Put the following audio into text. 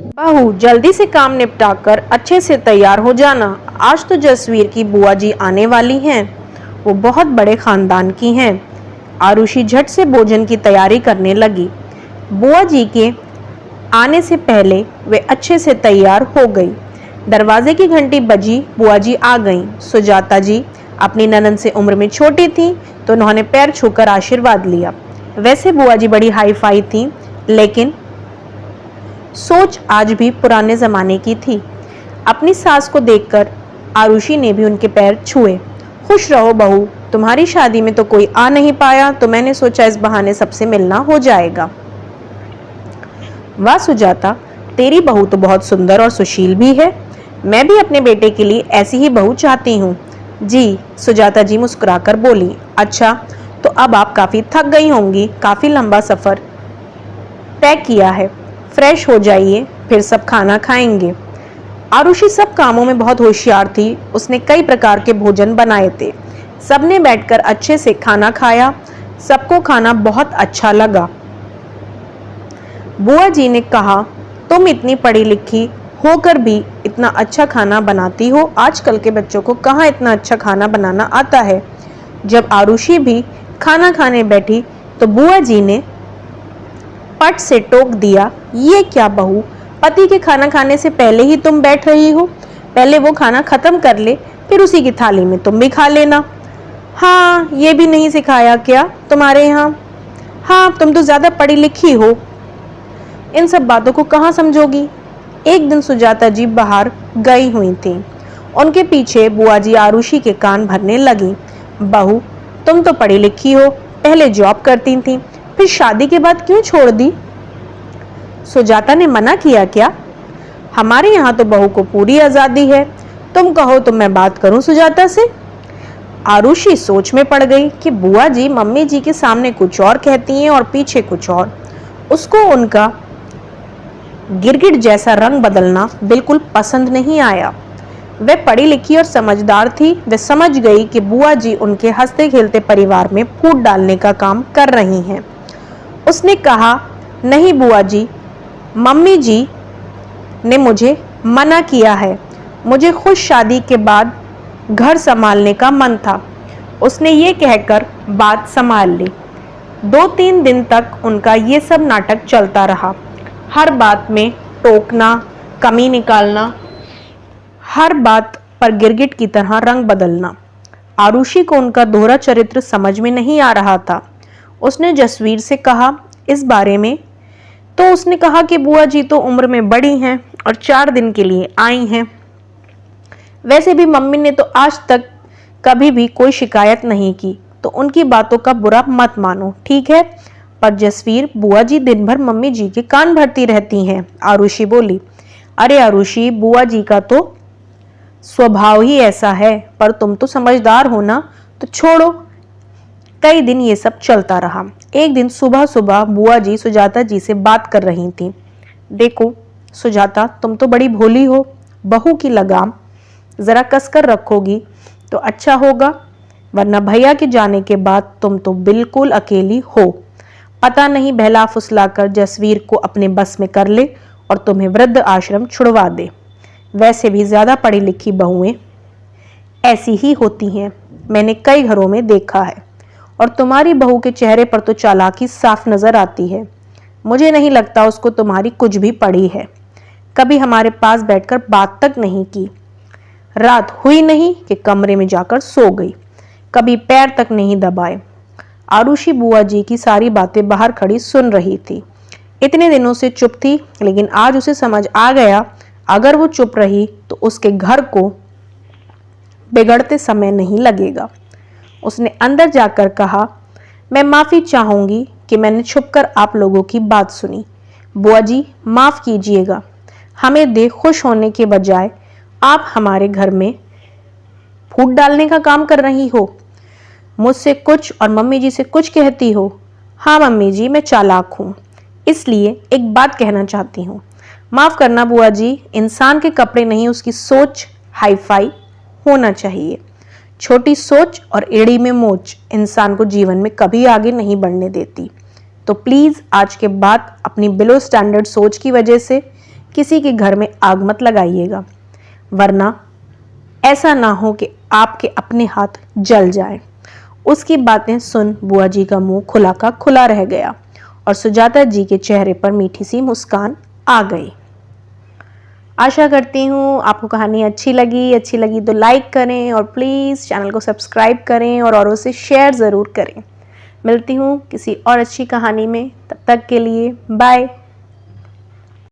बहू जल्दी से काम निपटाकर अच्छे से तैयार हो जाना, आज तो जसवीर की बुआ जी आने वाली हैं। वो बहुत बड़े खानदान की हैं। आरुषि झट से भोजन की तैयारी करने लगी। बुआ जी के आने से पहले वे अच्छे से तैयार हो गई। दरवाजे की घंटी बजी, बुआ जी आ गईं। सुजाता जी अपनी ननद से उम्र में छोटी थी, तो उन्होंने पैर छूकर आशीर्वाद लिया। वैसे बुआ जी बड़ी हाई फाई थी, लेकिन सोच आज भी पुराने जमाने की थी। अपनी सास को देखकर आरुषि ने भी उनके पैर छुए। खुश रहो बहू, तुम्हारी शादी में तो कोई आ नहीं पाया, तो मैंने सोचा इस बहाने सबसे मिलना हो जाएगा। वाह सुजाता, तेरी बहू तो बहुत सुंदर और सुशील भी है। मैं भी अपने बेटे के लिए ऐसी ही बहू चाहती हूँ। जी, सुजाता जी मुस्कुराकर बोली। अच्छा, तो अब आप काफी थक गई होंगी, काफी लंबा सफर तय किया है। फ्रेश हो जाइए, फिर सब खाना खाएंगे। आरुषि सब कामों में बहुत होशियार थी। उसने कई प्रकार के भोजन बनाए थे। सबने बैठकर अच्छे से खाना खाया। सबको खाना बहुत अच्छा लगा। बुआ जी ने कहा, तुम इतनी पढ़ी लिखी होकर भी इतना अच्छा खाना बनाती हो। आजकल के बच्चों को कहाँ इतना अच्छा खाना बनाना आता है। जब आरुषि भी खाना खाने बैठी तो बुआ जी ने पट से टोक दिया, ये क्या बहू, पति के खाना खाने से पहले ही तुम बैठ रही हो। पहले वो खाना खत्म कर ले, फिर उसी की थाली में तुम भी खा लेना। हाँ, ये भी नहीं सिखाया क्या तुम्हारे यहाँ। हाँ, तुम तो ज्यादा पढ़ी लिखी हो, इन सब बातों को कहाँ समझोगी। एक दिन सुजाता जी बाहर गई हुई थी। उनके पीछे बुआ जी आरुषि के कान भरने लगी। बहू, तुम तो पढ़ी लिखी हो, पहले जॉब करती थी, फिर शादी के बाद क्यों छोड़ दी। सुजाता ने मना किया क्या। हमारे यहाँ तो बहू को पूरी आजादी है। तुम कहो तो मैं बात करूं सुजाता से। आरुषि सोच में पड़ गई कि बुआ जी मम्मी जी के सामने कुछ और कहती हैं और पीछे कुछ और। उसको उनका गिरगिट जैसा रंग बदलना बिल्कुल पसंद नहीं आया। वह पढ़ी लिखी और समझदार थी। वह समझ गई कि बुआ जी उनके हंसते खेलते परिवार में फूट डालने का काम कर रही हैं। उसने कहा, नहीं बुआ जी, मम्मी जी ने मुझे मना किया है। मुझे खुद शादी के बाद घर संभालने का मन था। उसने ये कहकर बात संभाल ली। 2-3 दिन तक उनका ये सब नाटक चलता रहा। हर बात में टोकना, कमी निकालना, हर बात पर गिरगिट की तरह रंग बदलना। आरुषि को उनका दोहरा चरित्र समझ में नहीं आ रहा था। उसने जसवीर से कहा इस बारे में, तो उसने कहा कि बुआ जी तो उम्र में बड़ी हैं और 4 दिन के लिए आई हैं। वैसे भी मम्मी ने तो आज तक कभी भी कोई शिकायत नहीं की, तो उनकी बातों का बुरा मत मानो, ठीक है। पर जसवीर, बुआ जी दिन भर मम्मी जी के कान भरती रहती हैं। आरुषि बोली। अरे आरुषि, बुआ जी का तो स्वभाव ही ऐसा है, पर तुम तो समझदार हो ना, तो छोड़ो। कई दिन ये सब चलता रहा। एक दिन सुबह सुबह बुआ जी सुजाता जी से बात कर रही थी। देखो सुजाता, तुम तो बड़ी भोली हो। बहू की लगाम जरा कसकर रखोगी तो अच्छा होगा, वरना भैया के जाने के बाद तुम तो बिल्कुल अकेली हो। पता नहीं बहला फुसलाकर जसवीर को अपने बस में कर ले और तुम्हें वृद्ध आश्रम छुड़वा दे। वैसे भी ज्यादा पढ़ी लिखी बहुएं ऐसी ही होती हैं, मैंने कई घरों में देखा है। और तुम्हारी बहू के चेहरे पर तो चालाकी साफ नजर आती है। मुझे नहीं लगता उसको तुम्हारी कुछ भी पड़ी है। कभी हमारे पास बैठकर बात तक नहीं की। रात हुई नहीं कि कमरे में जाकर सो गई, कभी पैर तक नहीं दबाए। आरुषि बुआ जी की सारी बातें बाहर खड़ी सुन रही थी। इतने दिनों से चुप थी, लेकिन आज उसे समझ आ गया, अगर वो चुप रही तो उसके घर को बिगड़ते समय नहीं लगेगा। उसने अंदर जाकर कहा, मैं माफी चाहूंगी कि मैंने छुपकर आप लोगों की बात सुनी। बुआ जी माफ कीजिएगा, हमें देख खुश होने के बजाय आप हमारे घर में फूट डालने का काम कर रही हो। मुझसे कुछ और मम्मी जी से कुछ कहती हो। हाँ मम्मी जी, मैं चालाक हूँ, इसलिए एक बात कहना चाहती हूँ। माफ करना बुआ जी, इंसान के कपड़े नहीं, उसकी सोच हाई फाई होना चाहिए। छोटी सोच और एड़ी में मोच इंसान को जीवन में कभी आगे नहीं बढ़ने देती। तो प्लीज आज के बाद अपनी बिलो स्टैंडर्ड सोच की वजह से किसी के घर में आग मत लगाइएगा, वरना ऐसा ना हो कि आपके अपने हाथ जल जाए। उसकी बातें सुन बुआ जी का मुंह खुला का खुला रह गया और सुजाता जी के चेहरे पर मीठी सी मुस्कान आ गई। आशा करती हूँ आपको कहानी अच्छी लगी तो लाइक करें और प्लीज़ चैनल को सब्सक्राइब करें और औरों से शेयर ज़रूर करें। मिलती हूँ किसी और अच्छी कहानी में, तब तक के लिए बाय।